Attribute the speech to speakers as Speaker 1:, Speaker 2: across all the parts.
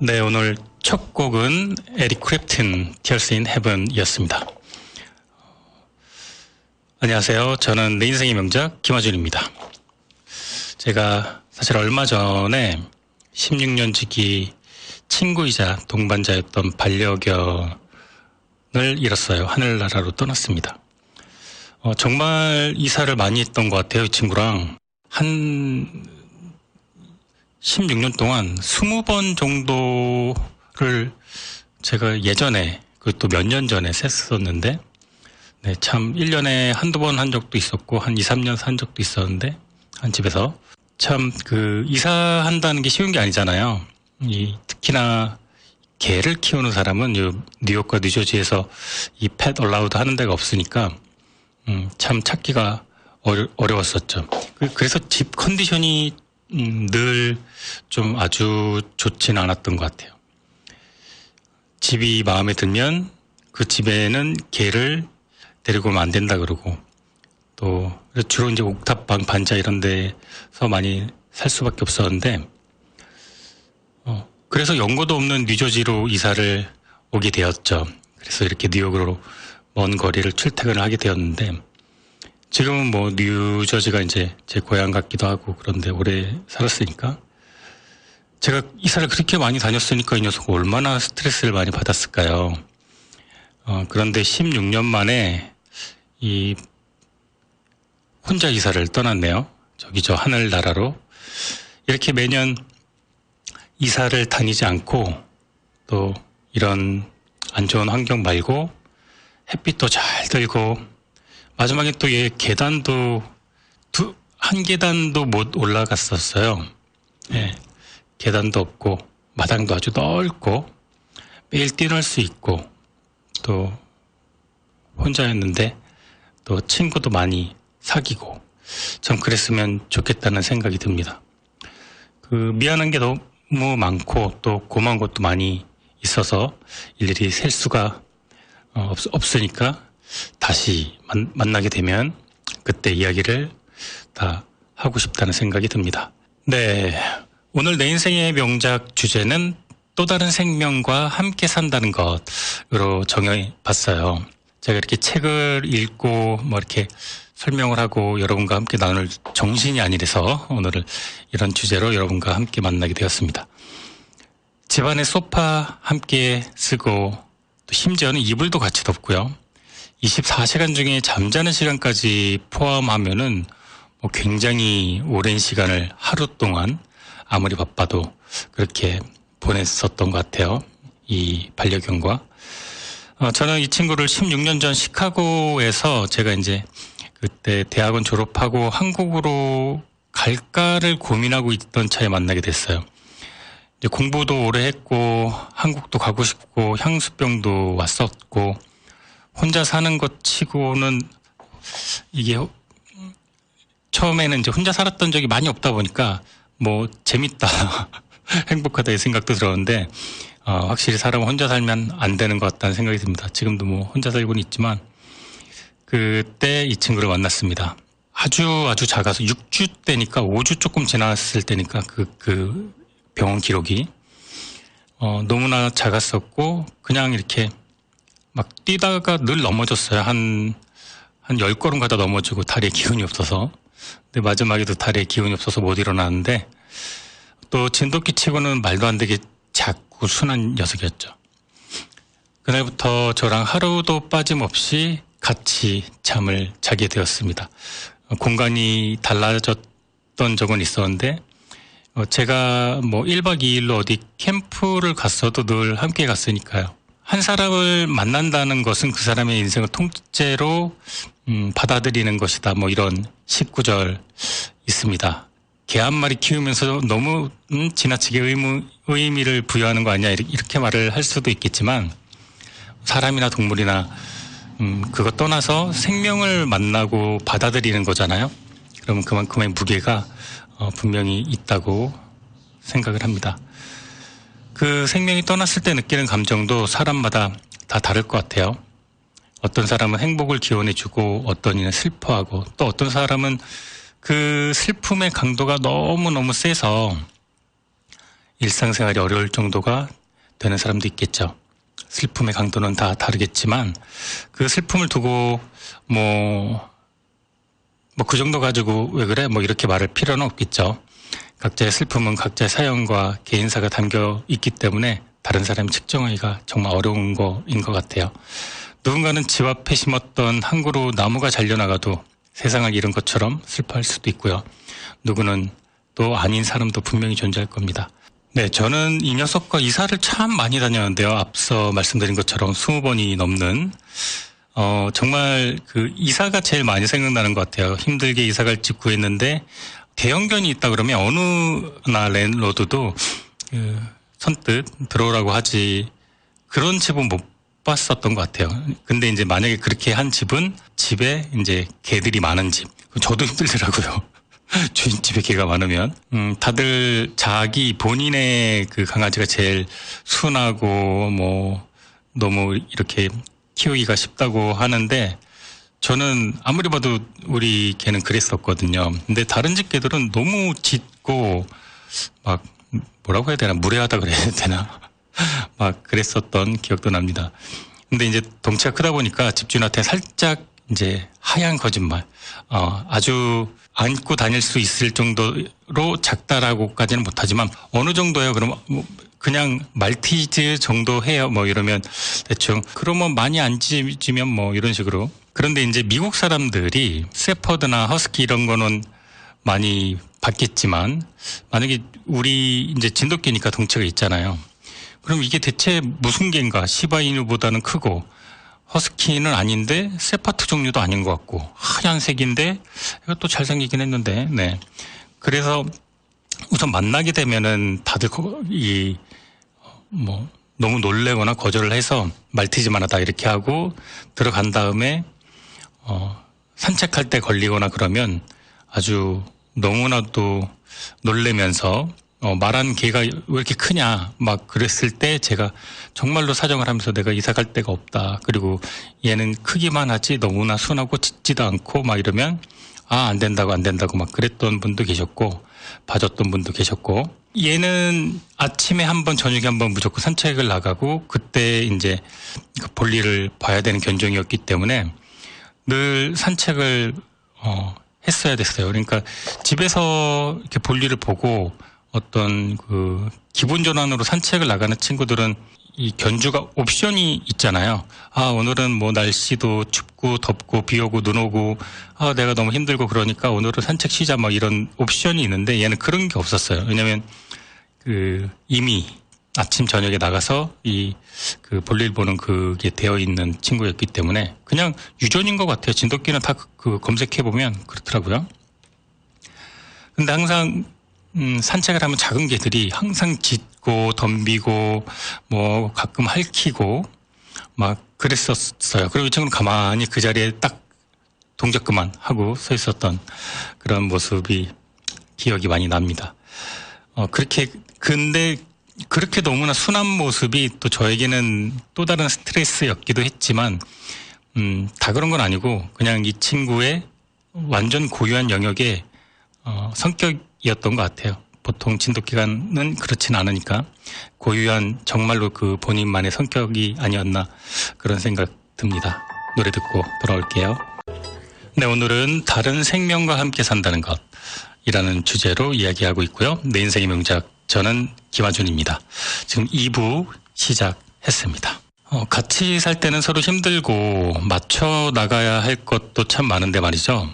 Speaker 1: 네, 오늘 첫 곡은 에릭 크랩튼, Tears in Heaven이었습니다. 안녕하세요. 저는 내 인생의 명작 김하준입니다. 제가 사실 얼마 전에 16년 지기 친구이자 동반자였던 반려견을 잃었어요. 하늘나라로 떠났습니다. 정말 이사를 많이 했던 것 같아요. 이 친구랑 한 16년 동안 20번 정도를 제가 예전에, 그것도 몇 년 전에 셌었는데, 네, 참 1년에 한두 번 한 적도 있었고, 한 2, 3년 산 적도 있었는데, 한 집에서. 참, 이사한다는 게 쉬운 게 아니잖아요. 특히나 개를 키우는 사람은 뉴욕과 뉴저지에서 이 펫 얼라우드 하는 데가 없으니까, 참 찾기가 어려웠었죠. 그래서 집 컨디션이 늘 좀 아주 좋지는 않았던 것 같아요. 집이 마음에 들면 그 집에는 개를 데리고 오면 안 된다 그러고, 또 주로 이제 옥탑방, 반자 이런 데서 많이 살 수밖에 없었는데, 그래서 연고도 없는 뉴저지로 이사를 오게 되었죠. 그래서 이렇게 뉴욕으로 먼 거리를 출퇴근을 하게 되었는데, 지금은 뭐 뉴저지가 이제 제 고향 같기도 하고 그런데 오래 살았으니까, 제가 이사를 그렇게 많이 다녔으니까 이 녀석은 얼마나 스트레스를 많이 받았을까요. 그런데 16년 만에 혼자 이사를 떠났네요. 저 하늘나라로. 이렇게 매년 이사를 다니지 않고, 또 이런 안 좋은 환경 말고 햇빛도 잘 들고, 마지막에 또 계단도 한 계단도 못 올라갔었어요. 예, 계단도 없고 마당도 아주 넓고 매일 뛰놀 수 있고, 또 혼자였는데 또 친구도 많이 사귀고, 참 그랬으면 좋겠다는 생각이 듭니다. 미안한 게 너무 많고 또 고마운 것도 많이 있어서 일일이 셀 수가 없으니까, 다시 만나게 되면 그때 이야기를 다 하고 싶다는 생각이 듭니다. 네, 오늘 내 인생의 명작 주제는 또 다른 생명과 함께 산다는 것으로 정해봤어요. 제가 이렇게 책을 읽고 뭐 이렇게 설명을 하고 여러분과 함께 나눌 정신이 아니라서 오늘은 이런 주제로 여러분과 함께 만나게 되었습니다. 집안에 소파 함께 쓰고, 또 심지어는 이불도 같이 덮고요. 24시간 중에 잠자는 시간까지 포함하면은 뭐 굉장히 오랜 시간을 하루 동안 아무리 바빠도 그렇게 보냈었던 것 같아요. 이 반려견과. 저는 이 친구를 16년 전 시카고에서, 제가 이제 그때 대학원 졸업하고 한국으로 갈까를 고민하고 있던 차에 만나게 됐어요. 이제 공부도 오래 했고, 한국도 가고 싶고, 향수병도 왔었고, 혼자 사는 것 치고는 이게 처음에는 이제 혼자 살았던 적이 많이 없다 보니까 뭐 재밌다, 행복하다 이 생각도 들었는데, 확실히 사람은 혼자 살면 안 되는 것 같다는 생각이 듭니다. 지금도 뭐 혼자 살고는 있지만, 그때 이 친구를 만났습니다. 아주 작아서 6주 때니까, 5주 조금 지났을 때니까 그 병원 기록이 너무나 작았었고, 그냥 이렇게 막 뛰다가 늘 넘어졌어요. 한 10걸음 가다 넘어지고, 다리에 기운이 없어서. 근데 마지막에도 다리에 기운이 없어서 못 일어나는데, 또 진돗개 치고는 말도 안 되게 작고 순한 녀석이었죠. 그날부터 저랑 하루도 빠짐없이 같이 잠을 자게 되었습니다. 공간이 달라졌던 적은 있었는데, 제가 뭐 1박 2일로 어디 캠프를 갔어도 늘 함께 갔으니까요. 한 사람을 만난다는 것은 그 사람의 인생을 통째로 받아들이는 것이다, 뭐 이런 19절 있습니다. 개 한 마리 키우면서 너무 지나치게 의미를 부여하는 거 아니야, 이렇게 말을 할 수도 있겠지만, 사람이나 동물이나 그거 떠나서 생명을 만나고 받아들이는 거잖아요. 그러면 그만큼의 무게가 분명히 있다고 생각을 합니다. 그 생명이 떠났을 때 느끼는 감정도 사람마다 다 다를 것 같아요. 어떤 사람은 행복을 기원해주고, 어떤 이는 슬퍼하고, 또 어떤 사람은 그 슬픔의 강도가 너무너무 세서 일상생활이 어려울 정도가 되는 사람도 있겠죠. 슬픔의 강도는 다 다르겠지만 그 슬픔을 두고 그 정도 가지고 왜 그래? 이렇게 말할 필요는 없겠죠. 각자의 슬픔은 각자의 사연과 개인사가 담겨 있기 때문에 다른 사람이 측정하기가 정말 어려운 거인 것 같아요. 누군가는 집 앞에 심었던 한 그루 나무가 잘려나가도 세상을 잃은 것처럼 슬퍼할 수도 있고요. 누구는 또 아닌 사람도 분명히 존재할 겁니다. 네, 저는 이 녀석과 이사를 참 많이 다녔는데요. 앞서 말씀드린 것처럼 20번이 넘는 정말 그 이사가 제일 많이 생각나는 것 같아요. 힘들게 이사 갈 집 구했는데 대형견이 있다 그러면 어느 랜로드도 선뜻 들어오라고 하지 그런 집은 못 봤었던 것 같아요. 근데 이제 만약에 그렇게 한 집은 집에 이제 개들이 많은 집. 저도 힘들더라고요. 주인집에 개가 많으면. 다들 자기 본인의 그 강아지가 제일 순하고 너무 이렇게 키우기가 쉽다고 하는데 저는 아무리 봐도 우리 개는 그랬었거든요. 근데 다른 집 개들은 너무 짖고 뭐라고 해야 되나 무례하다 그래야 되나 그랬었던 기억도 납니다. 근데 이제 덩치가 크다 보니까 집주인한테 살짝 이제 하얀 거짓말, 아주 안고 다닐 수 있을 정도로 작다라고까지는 못하지만 어느 정도예요? 그럼 그냥 말티즈 정도 해요. 이러면 대충 그러면 많이 안 짖으면 이런 식으로. 그런데 이제 미국 사람들이 세퍼드나 허스키 이런 거는 많이 봤겠지만 만약에 우리 이제 진돗개니까 덩치가 있잖아요. 그럼 이게 대체 무슨 개인가? 시바이누보다는 크고 허스키는 아닌데 세파트 종류도 아닌 것 같고 하얀색인데 이것도 잘생기긴 했는데 네. 그래서 우선 만나게 되면은 다들 너무 놀래거나 거절을 해서 말티즈만 하다 이렇게 하고 들어간 다음에 산책할 때 걸리거나 그러면 아주 너무나도 놀래면서 말한 개가 왜 이렇게 크냐 그랬을 때 제가 정말로 사정을 하면서 내가 이사 갈 데가 없다. 그리고 얘는 크기만 하지 너무나 순하고 짖지도 않고 이러면 안 된다고 그랬던 분도 계셨고 봐줬던 분도 계셨고 얘는 아침에 한 번 저녁에 한 번 무조건 산책을 나가고 그때 이제 그 볼일을 봐야 되는 견종이었기 때문에 늘 산책을 했어야 됐어요. 그러니까 집에서 이렇게 볼일을 보고 어떤 그 기분 전환으로 산책을 나가는 친구들은 이 견주가 옵션이 있잖아요. 오늘은 날씨도 춥고 덥고 비 오고 눈 오고 내가 너무 힘들고 그러니까 오늘은 산책 쉬자 이런 옵션이 있는데 얘는 그런 게 없었어요. 왜냐면 이미 아침 저녁에 나가서 그 볼일 보는 그게 되어 있는 친구였기 때문에 그냥 유전인 것 같아요. 진돗개는 다 검색해 보면 그렇더라고요. 근데 항상 산책을 하면 작은 개들이 항상 짖고 덤비고 가끔 핥히고 그랬었어요. 그리고 이 친구는 가만히 그 자리에 딱 동작 그만 하고 서 있었던 그런 모습이 기억이 많이 납니다. 근데 그렇게 너무나 순한 모습이 또 저에게는 또 다른 스트레스였기도 했지만 다 그런 건 아니고 그냥 이 친구의 완전 고유한 영역의 성격이었던 것 같아요. 보통 진돗개는 그렇진 않으니까 고유한 정말로 그 본인만의 성격이 아니었나 그런 생각 듭니다. 노래 듣고 돌아올게요. 네, 오늘은 다른 생명과 함께 산다는 것이라는 주제로 이야기하고 있고요. 내 인생의 명작, 저는 김하준입니다. 지금 2부 시작했습니다. 같이 살 때는 서로 힘들고 맞춰 나가야 할 것도 참 많은데 말이죠.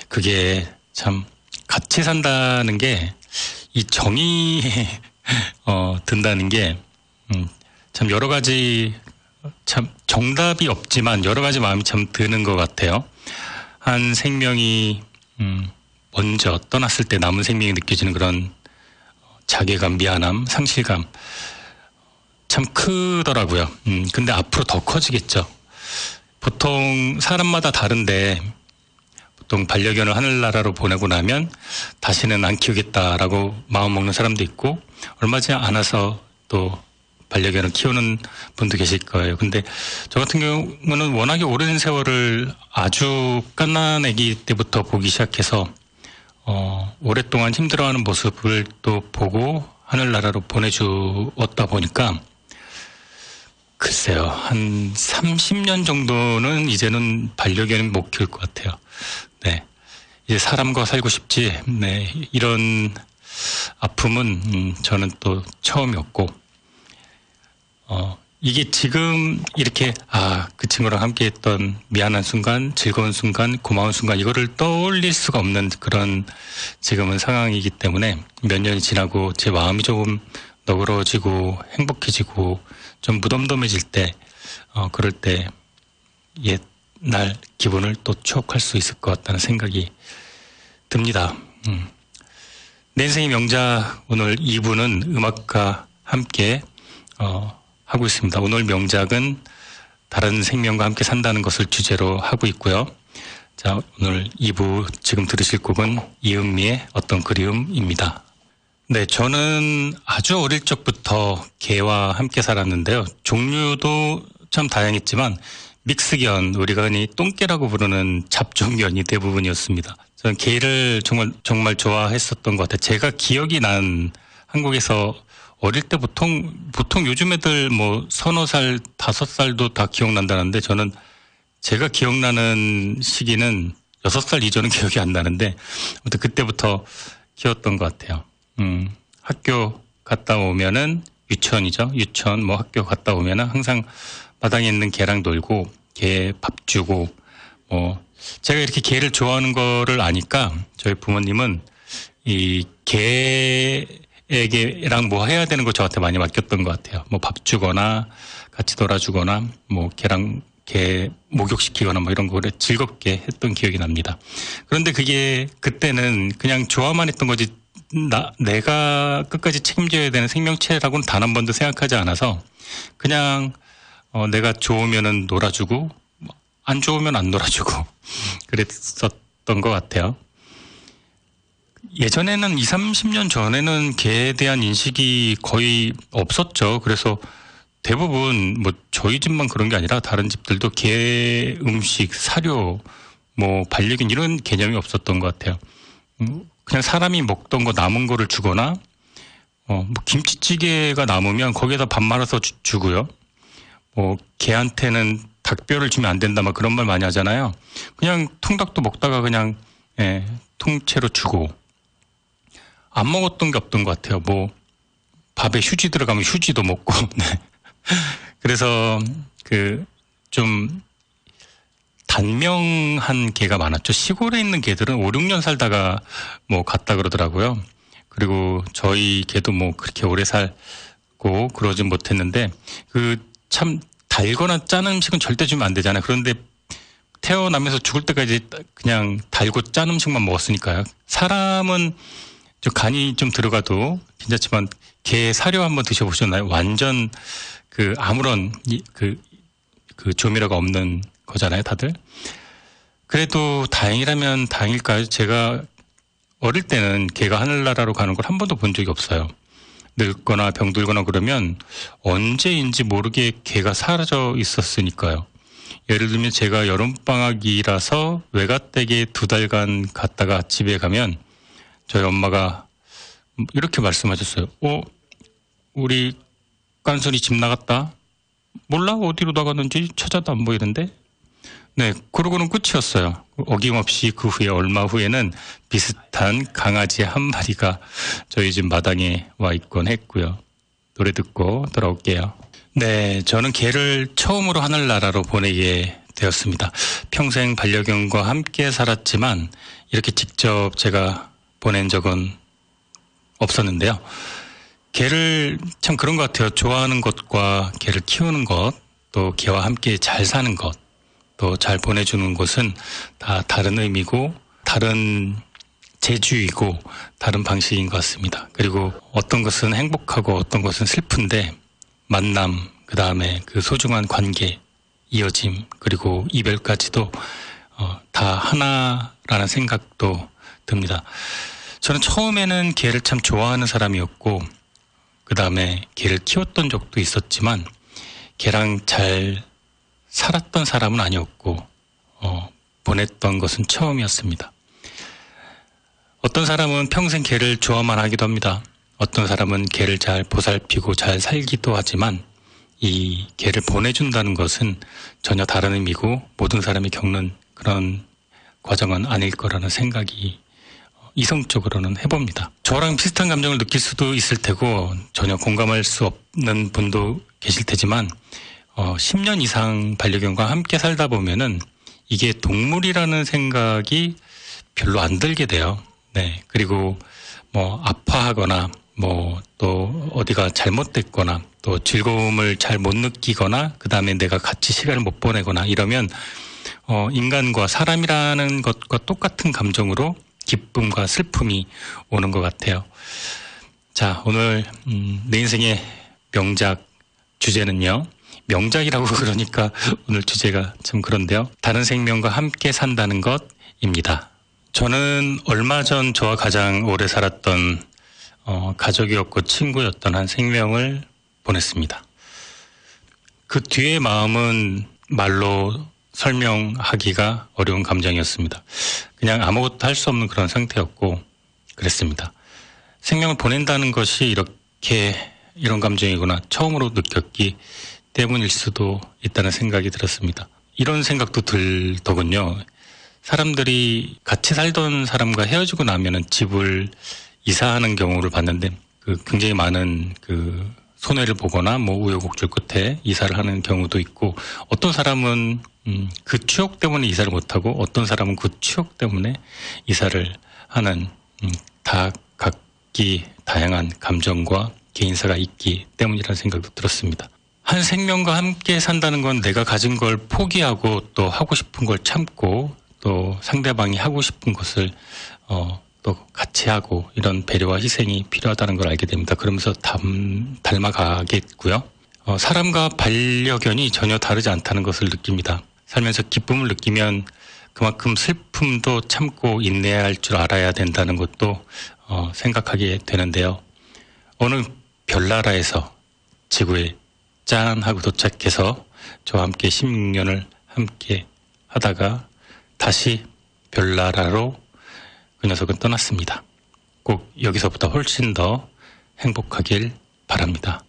Speaker 1: 그게 참 같이 산다는 게 이 정이 든다는 게 참 여러 가지 참 정답이 없지만 여러 가지 마음이 참 드는 것 같아요. 한 생명이 먼저 떠났을 때 남은 생명이 느껴지는 그런 자괴감, 미안함, 상실감 참 크더라고요. 근데 앞으로 더 커지겠죠. 보통 사람마다 다른데 보통 반려견을 하늘나라로 보내고 나면 다시는 안 키우겠다라고 마음먹는 사람도 있고 얼마 지나 않아서 또 반려견을 키우는 분도 계실 거예요. 근데 저 같은 경우는 워낙에 오랜 세월을 아주 갓난 아기 때부터 보기 시작해서 오랫동안 힘들어하는 모습을 또 보고 하늘나라로 보내주었다 보니까 글쎄요, 한 30년 정도는 이제는 반려견은 못 키울 것 같아요. 네. 이제 사람과 살고 싶지, 네. 이런 아픔은, 저는 또 처음이었고, 이게 지금 이렇게, 그 친구랑 함께 했던 미안한 순간, 즐거운 순간, 고마운 순간, 이거를 떠올릴 수가 없는 그런 지금은 상황이기 때문에 몇 년이 지나고 제 마음이 조금 너그러워지고 행복해지고 좀 무덤덤해질 때, 그럴 때 옛날 기분을 또 추억할 수 있을 것 같다는 생각이 듭니다. 내 인생의 명작 오늘 2부는 음악과 함께, 하고 있습니다. 오늘 명작은 다른 생명과 함께 산다는 것을 주제로 하고 있고요. 자, 오늘 2부 지금 들으실 곡은 이은미의 어떤 그리움입니다. 네, 저는 아주 어릴 적부터 개와 함께 살았는데요. 종류도 참 다양했지만 믹스견, 우리가 흔히 똥개라고 부르는 잡종견이 대부분이었습니다. 저는 개를 정말 좋아했었던 것 같아요. 제가 기억이 난 한국에서 어릴 때 보통 요즘 애들 뭐 서너 살, 5살도 다 기억난다는데 저는 제가 기억나는 시기는 6살 이전은 기억이 안 나는데 아무튼 그때부터 키웠던 것 같아요. 학교 갔다 오면은 유치원이죠. 유치원 뭐 학교 갔다 오면은 항상 마당에 있는 개랑 놀고 개 밥 주고 제가 이렇게 개를 좋아하는 거를 아니까 저희 부모님은 이 개에게랑 뭐 해야 되는 거 저한테 많이 맡겼던 것 같아요. 뭐 밥 주거나 같이 놀아주거나 뭐 개 목욕시키거나 뭐 이런 거를 즐겁게 했던 기억이 납니다. 그런데 그게 그때는 그냥 좋아만 했던 거지 내가 끝까지 책임져야 되는 생명체라고는 단 한 번도 생각하지 않아서 그냥 내가 좋으면은 놀아주고 안 좋으면 안 놀아주고 그랬었던 것 같아요. 예전에는 20, 30년 전에는 개에 대한 인식이 거의 없었죠. 그래서 대부분 뭐 저희 집만 그런 게 아니라 다른 집들도 개 음식, 사료, 뭐 반려견 이런 개념이 없었던 것 같아요. 그냥 사람이 먹던 거 남은 거를 주거나 뭐 김치찌개가 남으면 거기에다 밥 말아서 주고요. 뭐 개한테는 닭뼈를 주면 안 된다 막 그런 말 많이 하잖아요. 그냥 통닭도 먹다가 그냥 통째로 주고 안 먹었던 게 없던 것 같아요. 뭐 밥에 휴지 들어가면 휴지도 먹고. 네. 그래서 좀 단명한 개가 많았죠. 시골에 있는 개들은 5, 6년 살다가 뭐 갔다 그러더라고요. 그리고 저희 개도 뭐 그렇게 오래 살고 그러진 못했는데 참 달거나 짠 음식은 절대 주면 안 되잖아요. 그런데 태어나면서 죽을 때까지 그냥 달고 짠 음식만 먹었으니까요. 사람은 좀 간이 좀 들어가도 괜찮지만 개 사료 한번 드셔보셨나요? 완전 아무런 조미료가 없는 거잖아요, 다들. 그래도 다행이라면 다행일까요? 제가 어릴 때는 개가 하늘나라로 가는 걸 한 번도 본 적이 없어요. 늙거나 병들거나 그러면 언제인지 모르게 개가 사라져 있었으니까요. 예를 들면 제가 여름방학이라서 외가댁에 2달간 갔다가 집에 가면 저희 엄마가 이렇게 말씀하셨어요. 우리 깐순이 집 나갔다. 몰라? 어디로 나갔는지 찾아도 안 보이는데? 네, 그러고는 끝이었어요. 어김없이 그 후에 얼마 후에는 비슷한 강아지 한 마리가 저희 집 마당에 와 있곤 했고요. 노래 듣고 돌아올게요. 네, 저는 개를 처음으로 하늘나라로 보내게 되었습니다. 평생 반려견과 함께 살았지만 이렇게 직접 제가 보낸 적은 없었는데요. 개를 참 그런 것 같아요. 좋아하는 것과 개를 키우는 것, 또 개와 함께 잘 사는 것, 또 잘 보내주는 것은 다 다른 의미고 다른 재주이고 다른 방식인 것 같습니다. 그리고 어떤 것은 행복하고 어떤 것은 슬픈데 만남, 그 다음에 그 소중한 관계, 이어짐, 그리고 이별까지도 다 하나라는 생각도 듭니다. 저는 처음에는 개를 참 좋아하는 사람이었고 그 다음에 개를 키웠던 적도 있었지만 개랑 잘 살았던 사람은 아니었고 보냈던 것은 처음이었습니다. 어떤 사람은 평생 개를 좋아만 하기도 합니다. 어떤 사람은 개를 잘 보살피고 잘 살기도 하지만 이 개를 보내준다는 것은 전혀 다른 의미고 모든 사람이 겪는 그런 과정은 아닐 거라는 생각이 이성적으로는 해봅니다. 저랑 비슷한 감정을 느낄 수도 있을 테고 전혀 공감할 수 없는 분도 계실 테지만 10년 이상 반려견과 함께 살다 보면은 이게 동물이라는 생각이 별로 안 들게 돼요. 네. 그리고 뭐 아파하거나 뭐 또 어디가 잘못됐거나 또 즐거움을 잘 못 느끼거나 그 다음에 내가 같이 시간을 못 보내거나 이러면 인간과 사람이라는 것과 똑같은 감정으로 기쁨과 슬픔이 오는 것 같아요. 자, 오늘 내 인생의 명작 주제는요. 명작이라고 그러니까 오늘 주제가 참 그런데요. 다른 생명과 함께 산다는 것입니다. 저는 얼마 전 저와 가장 오래 살았던 가족이었고 친구였던 한 생명을 보냈습니다. 그 뒤의 마음은 말로 설명하기가 어려운 감정이었습니다. 그냥 아무것도 할 수 없는 그런 상태였고 그랬습니다. 생명을 보낸다는 것이 이런 감정이구나 처음으로 느꼈기 때문일 수도 있다는 생각이 들었습니다. 이런 생각도 들더군요. 사람들이 같이 살던 사람과 헤어지고 나면은 집을 이사하는 경우를 봤는데 굉장히 많은 손해를 보거나 뭐 우여곡절 끝에 이사를 하는 경우도 있고 어떤 사람은 그 추억 때문에 이사를 못하고 어떤 사람은 그 추억 때문에 이사를 하는 다 각기 다양한 감정과 개인사가 있기 때문이라는 생각도 들었습니다. 한 생명과 함께 산다는 건 내가 가진 걸 포기하고 또 하고 싶은 걸 참고 또 상대방이 하고 싶은 것을 또 같이 하고 이런 배려와 희생이 필요하다는 걸 알게 됩니다. 그러면서 닮아가겠고요. 사람과 반려견이 전혀 다르지 않다는 것을 느낍니다. 살면서 기쁨을 느끼면 그만큼 슬픔도 참고 인내해야 할 줄 알아야 된다는 것도 생각하게 되는데요. 어느 별나라에서 지구에 짠 하고 도착해서 저와 함께 16년을 함께 하다가 다시 별나라로 그 녀석은 떠났습니다. 꼭 여기서보다 훨씬 더 행복하길 바랍니다.